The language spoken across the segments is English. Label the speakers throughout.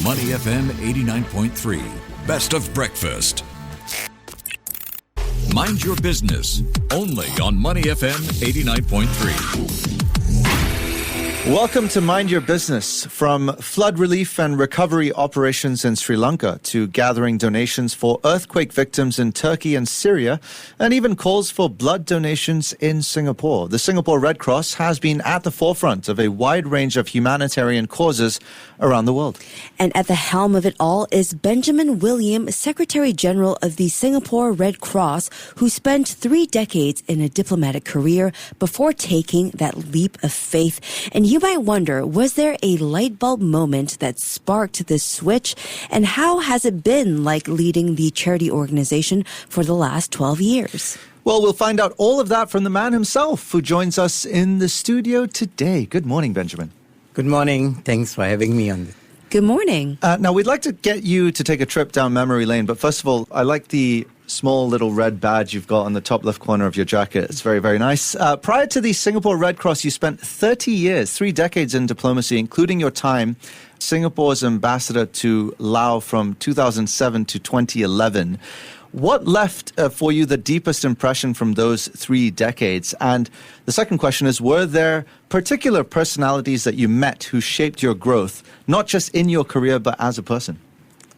Speaker 1: Money FM 89.3. Best of breakfast. Mind your business. Only on Money FM 89.3.
Speaker 2: Welcome to Mind Your Business. From flood relief and recovery operations in Sri Lanka to gathering donations for earthquake victims in Turkey and Syria, and even calls for blood donations in Singapore. The Singapore Red Cross has been at the forefront of a wide range of humanitarian causes around the world.
Speaker 3: And at the helm of it all is Benjamin William, Secretary General of the Singapore Red Cross, who spent 3 decades in a diplomatic career before taking that leap of faith. And you might wonder, was there a light bulb moment that sparked this switch? And how has it been like leading the charity organization for the last 12 years?
Speaker 2: Well, we'll find out all of that from the man himself who joins us in the studio today. Good morning, Benjamin.
Speaker 4: Good morning. Thanks for having me on.
Speaker 3: Good morning.
Speaker 2: Now, we'd like to get you to take a trip down memory lane, but first of all, I like the small little red badge you've got on the top left corner of your jacket. It's very, very nice. Prior to the Singapore Red Cross, you spent 30 years, 3 decades in diplomacy, including your time Singapore's ambassador to Laos from 2007 to 2011. What left for you the deepest impression from those 3 decades? And the second question is, were there particular personalities that you met who shaped your growth, not just in your career, but as a person?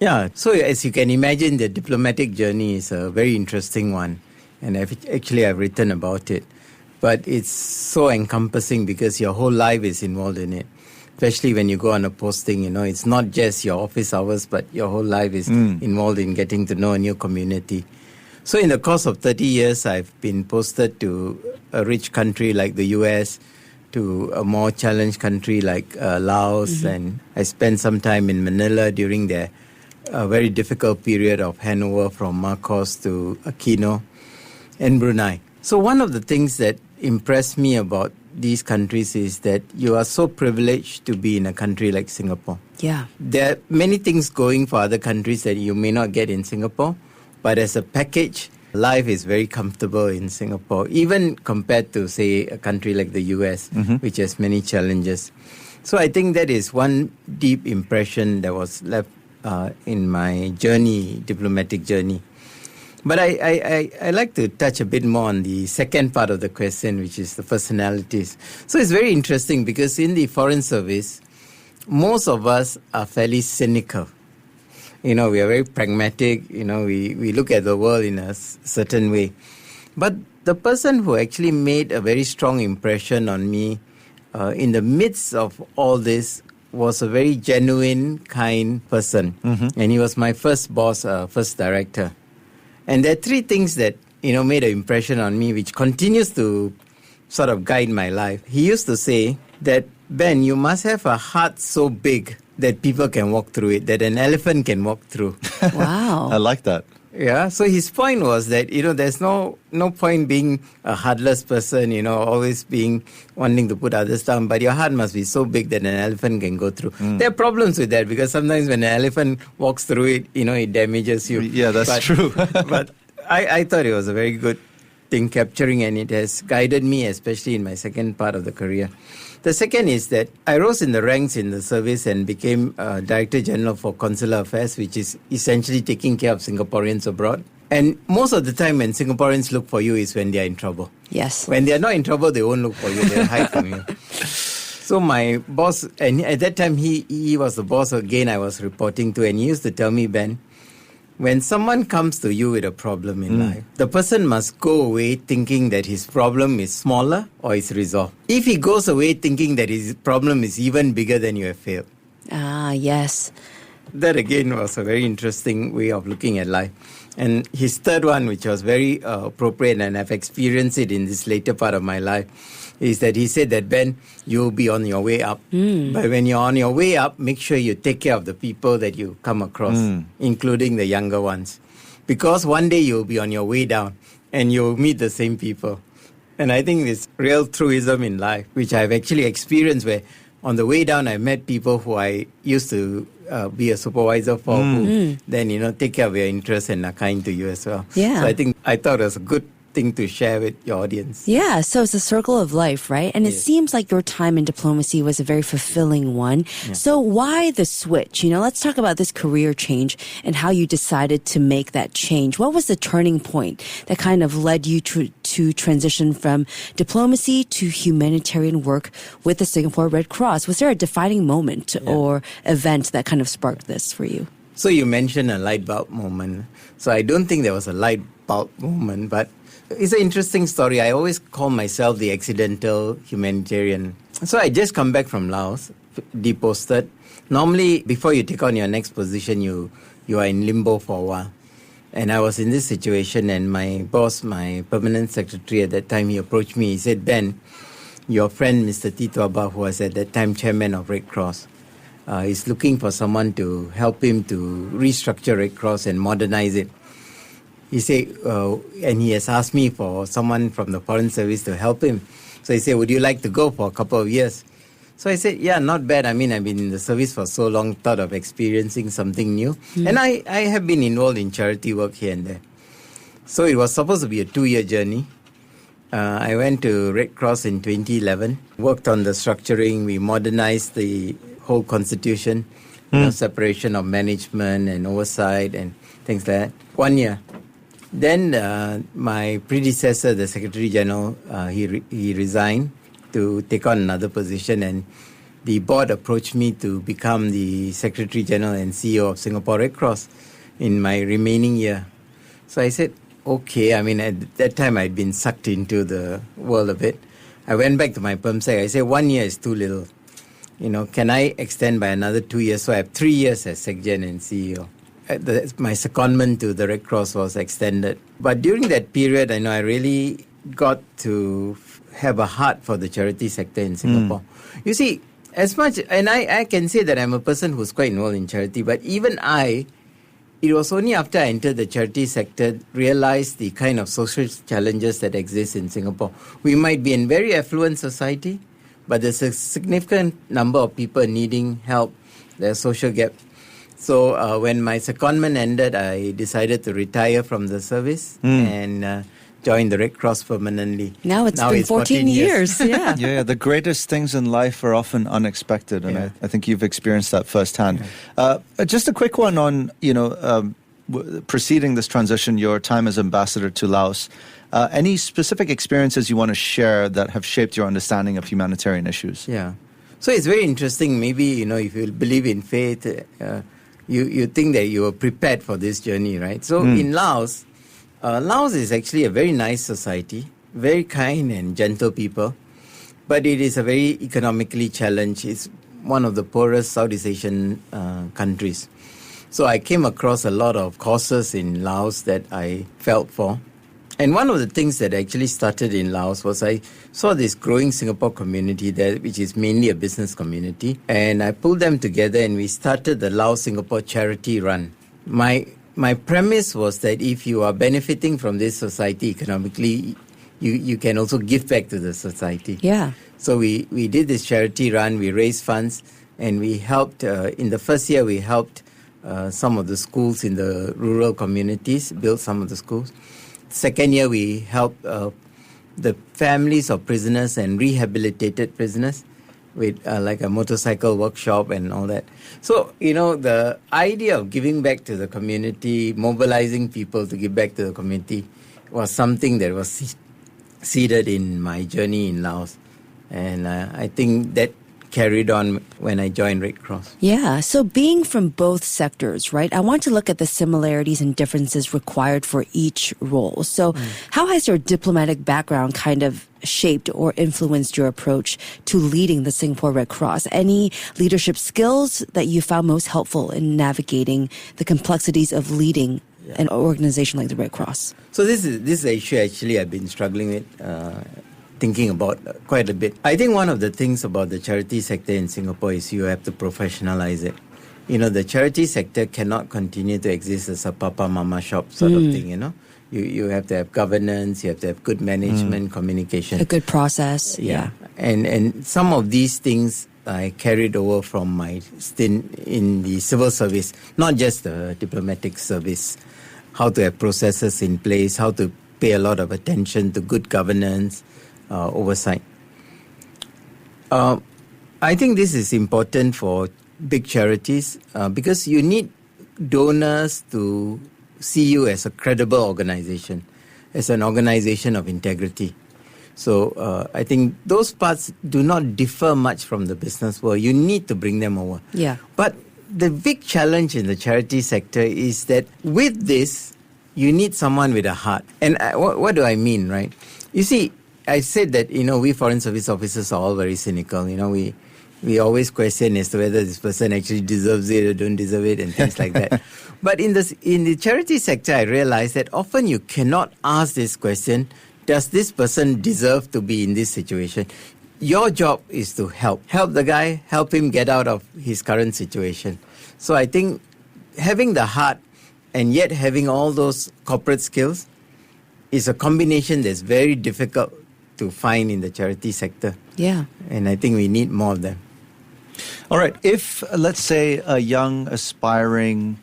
Speaker 4: Yeah, so as you can imagine, the diplomatic journey is a very interesting one. And I've written about it. But it's so encompassing because your whole life is involved in it. Especially when you go on a posting, it's not just your office hours, but your whole life is involved in getting to know a new community. So in the course of 30 years, I've been posted to a rich country like the US, to a more challenged country like Laos, and I spent some time in Manila during their very difficult period of handover from Marcos to Aquino and Brunei. So one of the things that impressed me about these countries is that you are so privileged to be in a country like Singapore.
Speaker 3: Yeah.
Speaker 4: There are many things going for other countries that you may not get in Singapore, but as a package, life is very comfortable in Singapore, even compared to, say, a country like the US, which has many challenges. So I think that is one deep impression that was left in my diplomatic journey. But I like to touch a bit more on the second part of the question, which is the personalities. So it's very interesting because in the Foreign Service, most of us are fairly cynical. We are very pragmatic. We look at the world in a certain way. But the person who actually made a very strong impression on me in the midst of all this was a very genuine, kind person. And he was my first boss, first director. And there are 3 things that, made an impression on me, which continues to sort of guide my life. He used to say that, Ben, you must have a heart so big that people can walk through it, that an elephant can walk through.
Speaker 3: Wow.
Speaker 2: I like that.
Speaker 4: Yeah, so his point was that, there's no point being a heartless person, always wanting to put others down, but your heart must be so big that an elephant can go through. There are problems with that because sometimes when an elephant walks through it, it damages you.
Speaker 2: Yeah, that's true.
Speaker 4: But I thought it was a very good thing capturing, and it has guided me, especially in my second part of the career. The second is that I rose in the ranks in the service and became Director General for Consular Affairs, which is essentially taking care of Singaporeans abroad. And most of the time when Singaporeans look for you is when they are in trouble.
Speaker 3: Yes.
Speaker 4: When they are not in trouble, they won't look for you. They'll hide from you. So my boss, and at that time he was the boss again I was reporting to, and he used to tell me, Ben, when someone comes to you with a problem in life, the person must go away thinking that his problem is smaller or is resolved. If he goes away thinking that his problem is even bigger, then you have failed.
Speaker 3: Ah, yes.
Speaker 4: That again was a very interesting way of looking at life. And his third one, which was very appropriate, and I've experienced it in this later part of my life, is that he said that, Ben, you'll be on your way up. But when you're on your way up, make sure you take care of the people that you come across, including the younger ones. Because one day you'll be on your way down and you'll meet the same people. And I think this real truism in life, which I've actually experienced, where on the way down I met people who I used to be a supervisor for, who then, take care of your interests and are kind to you as well.
Speaker 3: Yeah.
Speaker 4: So I thought it was a good thing to share with your audience.
Speaker 3: Yeah, so it's a circle of life, right? And it
Speaker 4: Yes.
Speaker 3: seems like your time in diplomacy was a very fulfilling one.
Speaker 4: Yeah.
Speaker 3: So why the switch? Let's talk about this career change and how you decided to make that change. What was the turning point that kind of led you to transition from diplomacy to humanitarian work with the Singapore Red Cross? Was there a defining moment or event that kind of sparked this for you?
Speaker 4: So you mentioned a light bulb moment. So I don't think there was a light bulb moment, but it's an interesting story. I always call myself the accidental humanitarian. So I just come back from Laos, deposted. Normally, before you take on your next position, you are in limbo for a while. And I was in this situation, and my boss, my permanent secretary at that time, he approached me. He said, Ben, your friend, Mr. Tito Abba, who was at that time chairman of Red Cross, is looking for someone to help him to restructure Red Cross and modernize it. He said, and he has asked me for someone from the Foreign Service to help him. So he said, would you like to go for a couple of years? So I said, yeah, not bad. I mean, I've been in the service for so long, thought of experiencing something new. And I have been involved in charity work here and there. So it was supposed to be a 2-year journey. I went to Red Cross in 2011, worked on the structuring. We modernized the whole constitution, separation of management and oversight and things like that. 1 year. Then my predecessor, the Secretary General, he resigned to take on another position, and the board approached me to become the Secretary General and CEO of Singapore Red Cross in my remaining year. So I said, okay. I mean, at that time I'd been sucked into the world of it. I went back to my PermSec. I said, 1 year is too little. Can I extend by another 2 years? So I have 3 years as SecGen and CEO. My secondment to the Red Cross was extended. But during that period, I really got to have a heart for the charity sector in Singapore. You see, as much, and I can say that I'm a person who's quite involved in charity, but even it was only after I entered the charity sector, realized the kind of social challenges that exist in Singapore. We might be in very affluent society, but there's a significant number of people needing help. There's social gap. So when my secondment ended, I decided to retire from the service and joined the Red Cross permanently.
Speaker 3: Now it's been 14 years. Yeah.
Speaker 2: Yeah, the greatest things in life are often unexpected, and I think you've experienced that firsthand. Just a quick one on, preceding this transition, your time as ambassador to Laos. Any specific experiences you want to share that have shaped your understanding of humanitarian issues?
Speaker 4: Yeah. So it's very interesting. Maybe, if you believe in faith, you think that you were prepared for this journey, right? So in Laos, Laos is actually a very nice society, very kind and gentle people, but it is a very economically challenged. It's one of the poorest Southeast Asian countries. So I came across a lot of causes in Laos that I felt for. And one of the things that actually started in Laos was I saw this growing Singapore community there, which is mainly a business community. And I pulled them together and we started the Laos-Singapore Charity Run. My premise was that if you are benefiting from this society economically, you can also give back to the society.
Speaker 3: Yeah.
Speaker 4: So we did this charity run, we raised funds, and we helped, in the first year we helped some of the schools in the rural communities, build some of the schools. Second year, we helped the families of prisoners and rehabilitated prisoners with like a motorcycle workshop and all that. So, the idea of giving back to the community, mobilizing people to give back to the community was something that was seeded in my journey in Laos. And I think that carried on when I joined Red Cross.
Speaker 3: Yeah, so being from both sectors, right, I want to look at the similarities and differences required for each role. So how has your diplomatic background kind of shaped or influenced your approach to leading the Singapore Red Cross? Any leadership skills that you found most helpful in navigating the complexities of leading an organization like the Red Cross?
Speaker 4: So this is an issue actually I've been struggling with, thinking about quite a bit. I think one of the things about the charity sector in Singapore is you have to professionalize it. The charity sector cannot continue to exist as a papa mama shop sort of thing, You have to have governance, you have to have good management, communication.
Speaker 3: A good process. Yeah.
Speaker 4: And some of these things I carried over from my stint in the civil service, not just the diplomatic service. How to have processes in place, how to pay a lot of attention to good governance, oversight. I think this is important for big charities because you need donors to see you as a credible organization, as an organization of integrity. So I think those parts do not differ much from the business world. You need to bring them over.
Speaker 3: Yeah.
Speaker 4: But the big challenge in the charity sector is that with this, you need someone with a heart. And what do I mean, right? You see, I said that, we Foreign Service officers are all very cynical. We always question as to whether this person actually deserves it or don't deserve it and things like that. But in the charity sector, I realized that often you cannot ask this question, does this person deserve to be in this situation? Your job is to help the guy, help him get out of his current situation. So I think having the heart and yet having all those corporate skills is a combination that's very difficult to find in the charity sector.
Speaker 3: Yeah.
Speaker 4: And I think we need more of them.
Speaker 2: All right. If, let's say, a young, aspiring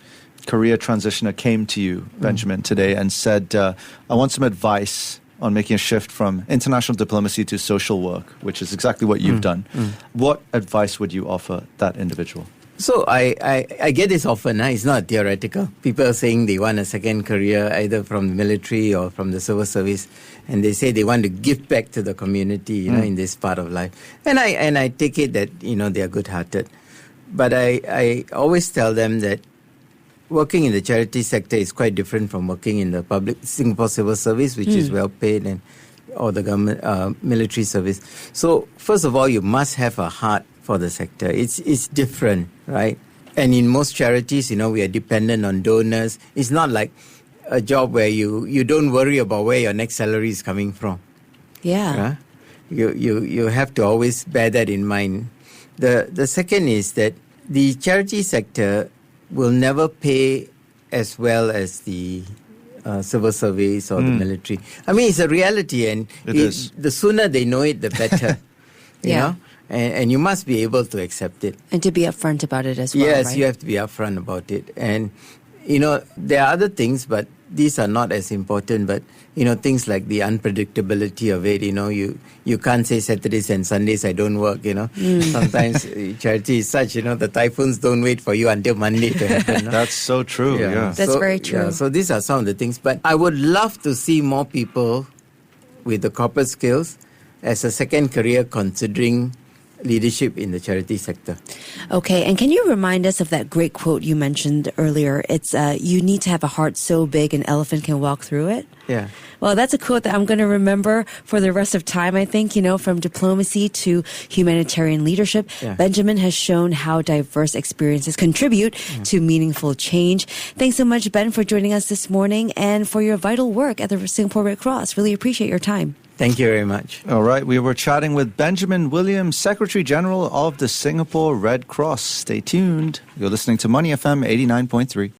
Speaker 2: career transitioner came to you, Benjamin, today and said, I want some advice on making a shift from international diplomacy to social work, which is exactly what you've done. What advice would you offer that individual?
Speaker 4: So I get this often. It's not theoretical. People are saying they want a second career either from the military or from the civil service, and they say they want to give back to the community, in this part of life. And I take it that they are good-hearted, but I always tell them that working in the charity sector is quite different from working in the public Singapore civil service, which is well paid, or the government military service. So first of all, you must have a heart for the sector. It's different, right? And in most charities, we are dependent on donors. It's not like a job where you don't worry about where your next salary is coming from.
Speaker 3: Yeah.
Speaker 4: You have to always bear that in mind. The second is that the charity sector will never pay as well as the civil service or the military. I mean, it's a reality, and the sooner they know it, the better. you know? And you must be able to accept it.
Speaker 3: And to be upfront about it as well,
Speaker 4: Yes,
Speaker 3: right?
Speaker 4: you have to be upfront about it. And, there are other things, but these are not as important. But, things like the unpredictability of it, you can't say Saturdays and Sundays I don't work, Sometimes charity is such, the typhoons don't wait for you until Monday to happen. No?
Speaker 2: That's so true, yeah.
Speaker 3: That's very true.
Speaker 4: Yeah, so these are some of the things. But I would love to see more people with the corporate skills as a second career considering leadership in the charity sector.
Speaker 3: Okay, and can you remind us of that great quote you mentioned earlier? It's, you need to have a heart so big an elephant can walk through it.
Speaker 4: Yeah.
Speaker 3: Well, that's a quote that I'm going to remember for the rest of time, I think, from diplomacy to humanitarian leadership.
Speaker 4: Yeah.
Speaker 3: Benjamin has shown how diverse experiences contribute to meaningful change. Thanks so much, Ben, for joining us this morning and for your vital work at the Singapore Red Cross. Really appreciate your time.
Speaker 4: Thank you very much.
Speaker 2: All right, we were chatting with Benjamin Williams, Secretary General of the Singapore Red Cross. Stay tuned. You're listening to Money FM 89.3.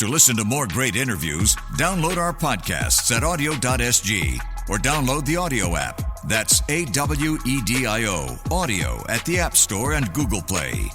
Speaker 1: To listen to more great interviews, download our podcasts at audio.sg or download the audio app. That's AWEDIO, audio at the App Store and Google Play.